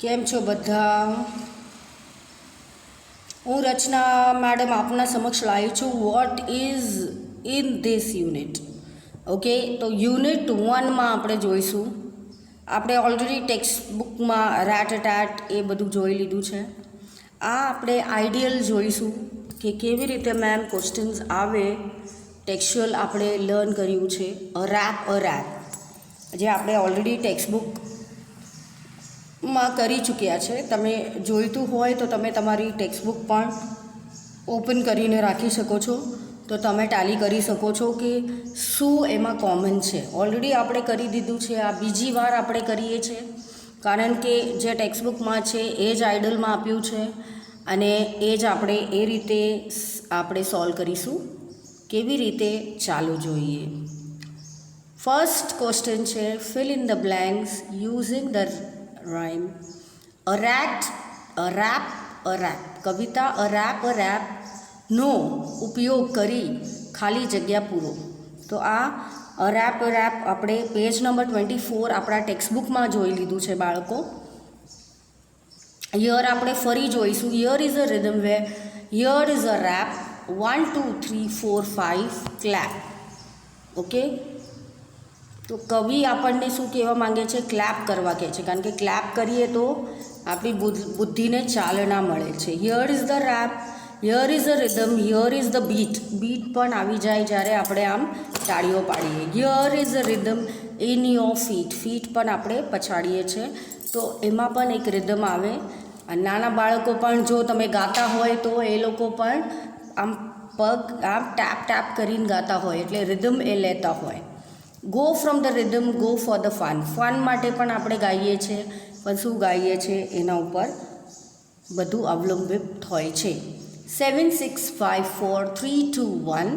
કેમ છો બધા? હું રચના મેડમ આપના સમક્ષ લાવી છું what is in this unit. Okay, તો યુનિટ 1માં આપણે જોઈશું. આપણે ઓલરેડી ટેક્સ્ટ બુકમાં રેટ ટેટ એ બધું જોઈ લીધું છે. આ આપણે આઈડિયલ જોઈશું કે કેવી રીતે મેમ ક્વેશ્ચન્સ આવે. ટેક્સ્ચ્યુઅલ આપણે લર્ન કર્યું છે. અ રેપ જે આપણે ઓલરેડી ટેક્સ્ટ બુકમાં કરી ચૂક્યા છે. તમે જોઈતું હોય તો તમે તમારી ટેક્સ્ટ બુક પણ ઓપન કરીને રાખી શકો છો, તો તમે ટાલી કરી શકો છો કે શું એમાં કોમન છે. ઓલરેડી આપણે કરી દીધું છે, આ બીજી વાર આપણે કરીએ છીએ, કારણ કે જે ટેક્સ્ટ બુકમાં છે એ જ આઈડલમાં આપ્યું છે અને એ જ આપણે એ રીતે આપણે સોલ્વ કરીશું. કેવી રીતે ચાલુ જોઈએ. ફર્સ્ટ ક્વેશ્ચન છે fill in the blanks using the rhyme. A rat, a rap, a rap. કવિતા અ રેપ નો ઉપયોગ કરી ખાલી જગ્યા પૂરો. તો આ અ રેપ આપણે પેજ નંબર 24 આપણા ટેક્સ્ટ બુકમાં જોઈ લીધું છે બાળકો. હિયર આપણે ફરી જોઈશું. Here is a rhythm way here is a rap 1 2 3 4 5 clap. Okay, તો કવિ આપણને શું કહેવા માંગે છે? ક્લેપ કરવા કહે છે, કારણ કે ક્લેપ કરીએ તો આપણી બુદ્ધિને ચાલના મળે છે. Here is the rap, here is a rhythm, here is the beat. Beat પણ આવી જાય જ્યારે આપણે આમ તાળીઓ પાડીએ. Here is a rhythm in your feet. Feet પણ આપણે પછાડીએ છીએ, તો એમાં પણ એક રિધમ આવે. નાના બાળકો પણ જો તમે ગાતા હોય તો એ લોકો પણ આમ પગ આમ ટેપ ટેપ કરીને ગાતા હોય, એટલે રિધમ એ લેતા હોય. Go from the rhythm, go for the fun. Fun માટે પણ આપણે ગાઈએ છીએ, પણ શું ગાઈએ છીએ એના ઉપર બધું અવલંબિત હોય છે. 7 6 5 4 3 2 1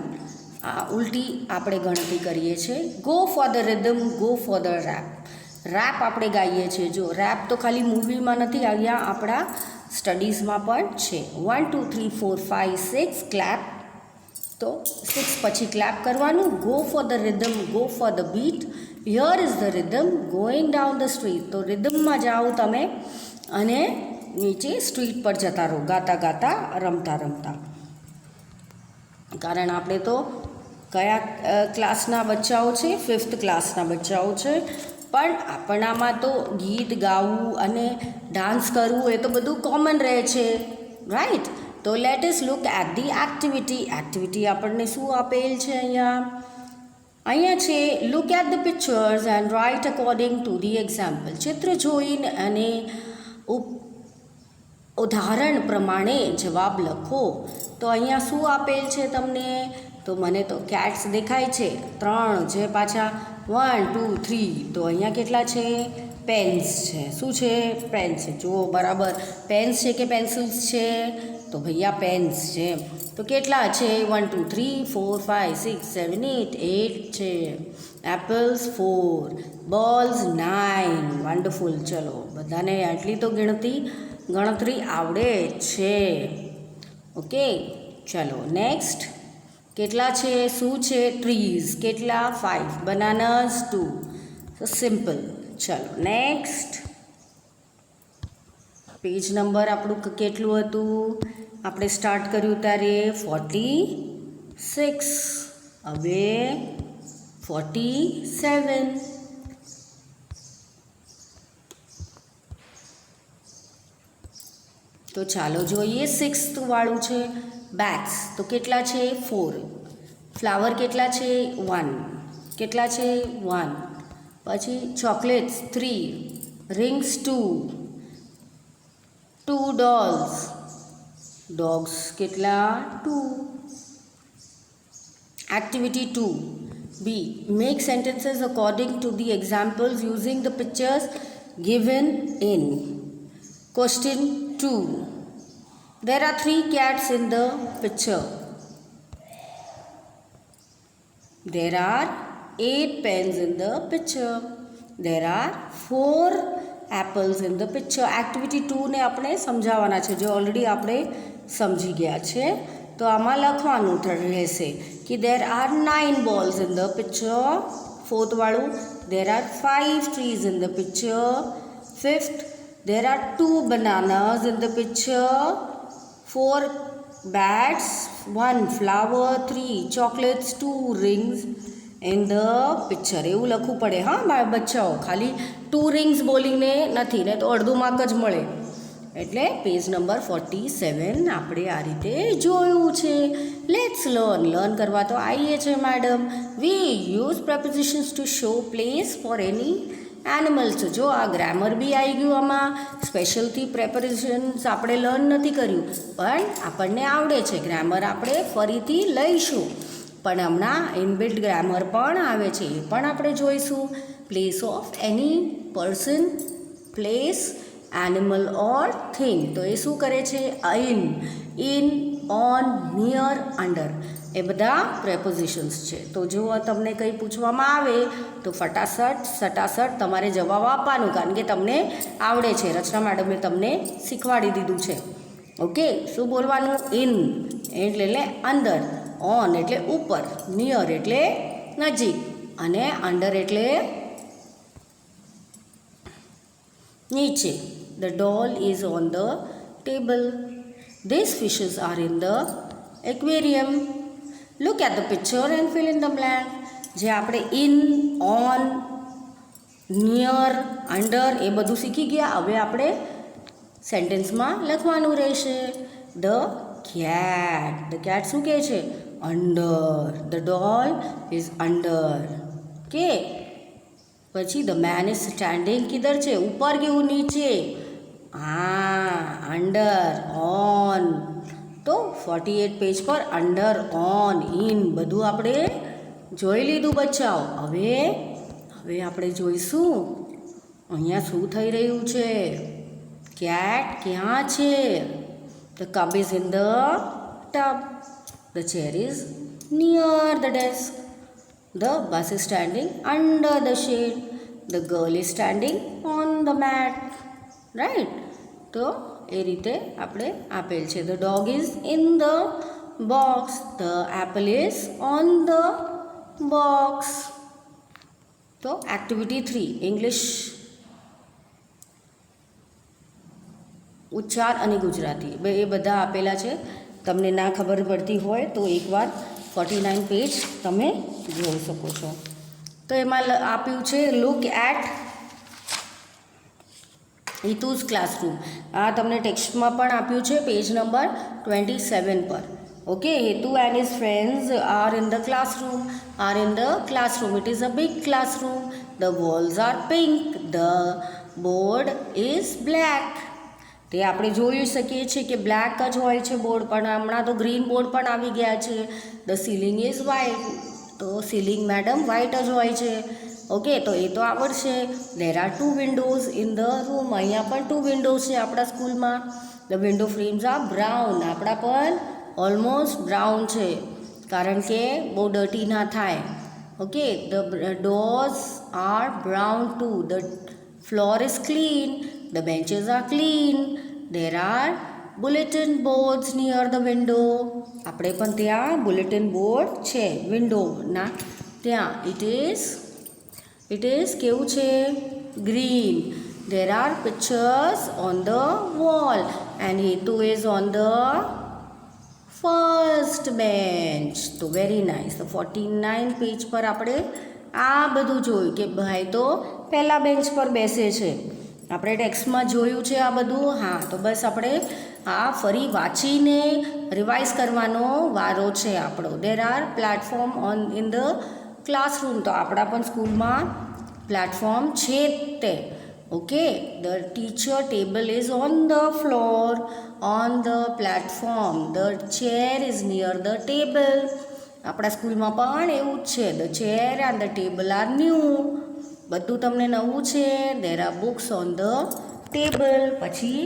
આ ઉલટી આપણે ગણતરી કરીએ છીએ. Go for the rhythm, go for the rap. Rap આપણે ગાઈએ છીએ. જો રેપ તો ખાલી મૂવીમાં નથી આવ્યા, આપણા સ્ટડીઝમાં પણ છે. 1 2 3 4 5 6 ક્લેપ. તો 6 પછી ક્લેપ કરવાનું. Go for the rhythm, go for the bit. Here is the rhythm going down the street. તો રિધમમાં જાઓ તમે અને નીચે સ્ટ્રીટ પર જતા રહો, ગાતા ગાતા, રમતા રમતા. કારણ આપણે તો કયા ક્લાસના બચ્ચાઓ છે? 5th ક્લાસના બચ્ચાઓ છે, પણ આપણામાં તો ગીત ગાવું અને ડાન્સ કરવું એ તો બધું કોમન રહે છે, રાઈટ? તો let us look at the activity. Activity આપણને શું આપેલ છે અહીંયા છે look at the pictures and write according to the example. ચિત્ર જોઈને અને ઉદાહરણ પ્રમાણે જવાબ લખો. તો અહીંયા શું આપેલ છે તમને? તો મને તો કેટ્સ દેખાય છે 3, જે પાછા 1 2 3. તો અહીંયા કેટલા છે? પેન્સ છે. શું છે? પેન્સ છે. જુઓ બરાબર, પેન્સ છે કે પેન્સિલ્સ છે? તો ભૈયા પેન્સ છે. તો કેટલા છે? 1 2 3 4 5 6 7 8 8 છે. Apples 4, balls 9. વન્ડરફુલ. ચલો, બધાને આટલી તો ગણતરી આવડે છે. ઓકે, ચલો નેક્સ્ટ. કેટલા છે? શું છે? ટ્રીઝ. કેટલા? 5. બનાનાસ 2. તો સિમ્પલ. ચલો નેક્સ્ટ. પેજ નંબર આપણું કેટલું હતું? આપણે સ્ટાર્ટ કર્યું ત્યારે 46. હવે 47. તો ચાલો જોઈએ. 6th વાળું છે બેગ્સ. તો કેટલા છે? 4. ફ્લાવર કેટલા છે? 1. કેટલા છે? 1. પછી ચોકલેટ્સ 3. રિંગ્સ 2. 2 ડોલ્સ. ડોગ્સ કેટલા? 2. Activity 2. B. Make sentences according to the examples using the pictures given in. Question 2. There are 3 cats in the picture. There are 8 pens in the picture. There are 4 apples in the picture. Activity 2 ને આપણે સમજાવવાના છે, જે already આપણે સમજી ગયા છે. તો આમાં લખવાનું રહેશે કે there are 9 balls in the picture. 4th વાળું there are 5 trees in the picture. 5th There are 2 bananas in the picture, 4 bats, 1 flower, 3 chocolates, 2 rings in the picture. એવું લખવું પડે હા બચ્ચાઓ, ખાલી 2 rings બોલીને નથી ને તો અડધું માર્ક જ મળે. એટલે પેજ નંબર 47 આપણે આ રીતે જોયું છે. લેટ્સ લર્ન કરવા તો આવીએ છે madam. V use prepositions to show place for any animals. જો આ ગ્રામર બી આવી ગયું, આમાં સ્પેશિયલથી પ્રેપરેશન્સ આપણે લર્ન નથી કર્યું પણ આપણને આવડે છે. ગ્રામર આપણે ફરીથી લઈશું પણ હમણાં ઇનબિલ્ટ ગ્રામર પણ આવે છે, એ પણ આપણે જોઈશું. Place of any person, place, animal or thing. તો એ શું કરે છે? ઇન, ઓન, નિયર, અંડર, એ બધા પ્રેપોઝિશન્સ છે. તો જો તમને કંઈ પૂછવામાં આવે તો સટાસટ તમારે જવાબ આપવાનું, કારણ કે તમને આવડે છે. રચના મેડમે તમને શીખવાડી દીધું છે. ઓકે, શું બોલવાનું? ઇન એટલે અંદર, ઓન એટલે ઉપર, નિયર એટલે નજીક, અને અંડર એટલે નીચે. The doll is on the table. These fishes are in the aquarium. Look at the picture and fill in the blank. જે આપણે ઇન, ઓન, નિયર, અંડર એ બધું શીખી ગયા. હવે આપણે સેન્ટેન્સમાં લખવાનું રહેશે. ધ કેટ શું કહે છે? Under. The doll is under. કે પછી ધ મેન ઇઝ સ્ટેન્ડિંગ કિધર છે? ઉપર કેવું? નીચે. Under, on. તો 48 પેજ પર અંડર, ઓન, ઇન બધું આપણે જોઈ લીધું બચ્ચાઓ. હવે આપણે જોઈશું અહીંયા શું થઈ રહ્યું છે. કેટ ક્યાં છે? The cub is in the tub. The chair is near the desk. The bus is standing under the shade. The girl is standing on the mat. Right? તો એ રીતે આપણે આપેલ છે. The dog is in the box. The apple is on the box. તો activity 3 English ઉચ્ચાર અને ગુજરાતી એ બધા આપેલા છે. તમને ના ખબર પડતી હોય તો એકવાર 49 પેજ તમે જોઈ શકો છો. તો એમાં આપ્યું છે લુક એટ હિતુઝ ક્લાસરૂમ. આ તમને ટેક્સ્ટમાં પણ આપ્યું છે પેજ નંબર 27 પર. Okay, Hitu and his friends are in the classroom. It is a big classroom. The walls are pink. The board is black. તે આપણે જોઈ શકીએ છીએ કે બ્લેક જ હોય છે બોર્ડ, પણ હમણાં તો ગ્રીન બોર્ડ પણ આવી ગયા છે. The ceiling is white. તો સીલિંગ મેડમ વ્હાઇટ જ હોય છે. ઓકે, તો એ તો આવડશે. There are 2 windows in the room. અહીંયા પણ 2 વિન્ડોઝ છે આપણા સ્કૂલમાં. The window frames are brown. આપણા પણ ઓલમોસ્ટ બ્રાઉન છે, કારણ કે બહુ ડર્ટી ના થાય. Okay, the doors are brown too. The floor is clean. The benches are clean. There are bulletin boards near the window. આપણે પણ ત્યાં બુલેટિન બોર્ડ છે વિન્ડોના ત્યાં. It is કેવું છે? green. There are pictures on the wall and Hetu is on the first bench. તો very nice. તો 49 page પર આપણે આ બધું જોયું કે ભાઈ તો પહેલા બેન્ચ પર બેસે છે. આપણે ટેક્સ્ટમાં જોયું છે આ બધું. હા, તો બસ આપણે આ ફરી વાંચીને રિવાઇઝ કરવાનો વારો છે આપણો. There are platform in the classroom. તો આપણા પણ સ્કૂલમાં પ્લેટફોર્મ છે તે. Okay, the teacher table is on the floor on the platform. The chair is near the table. આપણા સ્કૂલમાં પણ એવું જ છે. The chair and the table are new. બધું તમને નવું છે. There are books on the table. પછી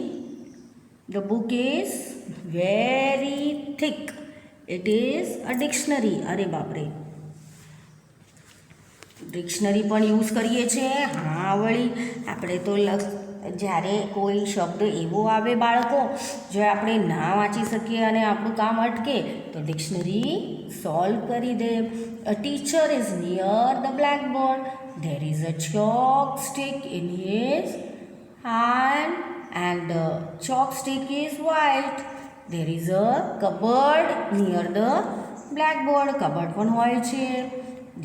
the book is very thick. It is a dictionary. અરે બાપરે, ડિક્શનરી પણ યુઝ કરીએ છીએ. હા વળી, આપણે તો જ્યારે કોઈ શબ્દ એવો આવે બાળકો જો આપણે ના વાંચી શકીએ અને આપણું કામ અટકે તો ડિક્શનરી સોલ્વ કરી દે. A teacher is near the blackboard. There is a chalk stick in his and the chalk stick is white. There is a cupboard near the blackboard. Cupboard પણ હોય છે.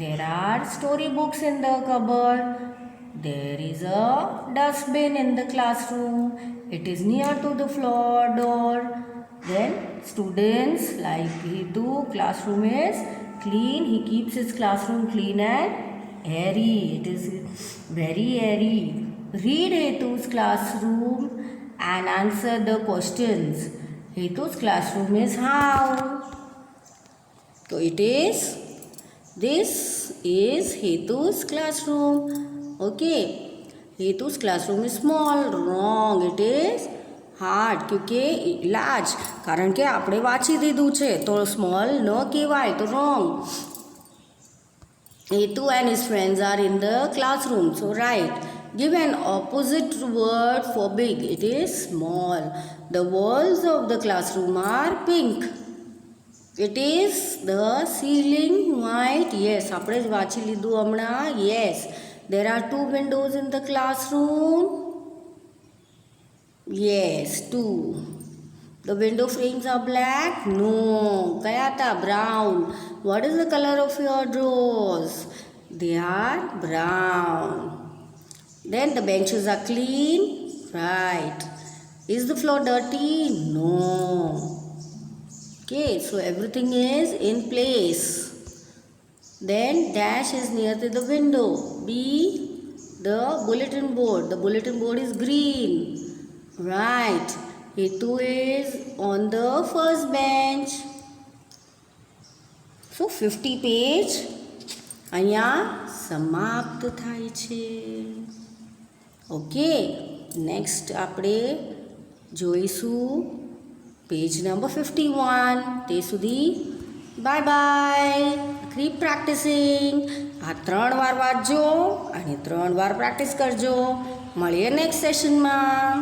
There are story books in the cupboard. There is a dustbin in the classroom. It is near to the floor door. Then students like Hitu, classroom is clean. He keeps his classroom clean and airy. It is very airy. Read Hetu's classroom and answer the questions. Hetu's classroom is how? So this is Hetu's classroom. Okay. Hetu's classroom is small. Wrong. It is hard. क्योंकि large. कारण કે આપણે વાંચી દીધું છે તો small ન કહેવાય તો wrong. Hetu and his friends are in the classroom. So right. Give an opposite word for big. It is small. The walls of the classroom are pink. It is the ceiling white. Yes, આપણે જ વાંચી લીધું હમણાં. Yes. There are 2 windows in the classroom. Yes, 2. The window frames are black? No. કયા હતા? Brown. What is the color of your drawers? They are brown. Then the benches are clean? Right. Is the floor dirty? No. Okay, so everything is in place. Then dash is near to the window. B, the bulletin board. The bulletin board is green. Right. Hetu is on the first bench. So 50 page અહીંયા સમાપ્ત થાય છે. Okay, next આપણે જોઈશું page number 51. તે સુધી bye bye. Keep practising. આ 3 વાર વાંચજો અને 3 વાર પ્રેક્ટિસ કરજો. મળીએ નેક્સ્ટ સેશનમાં.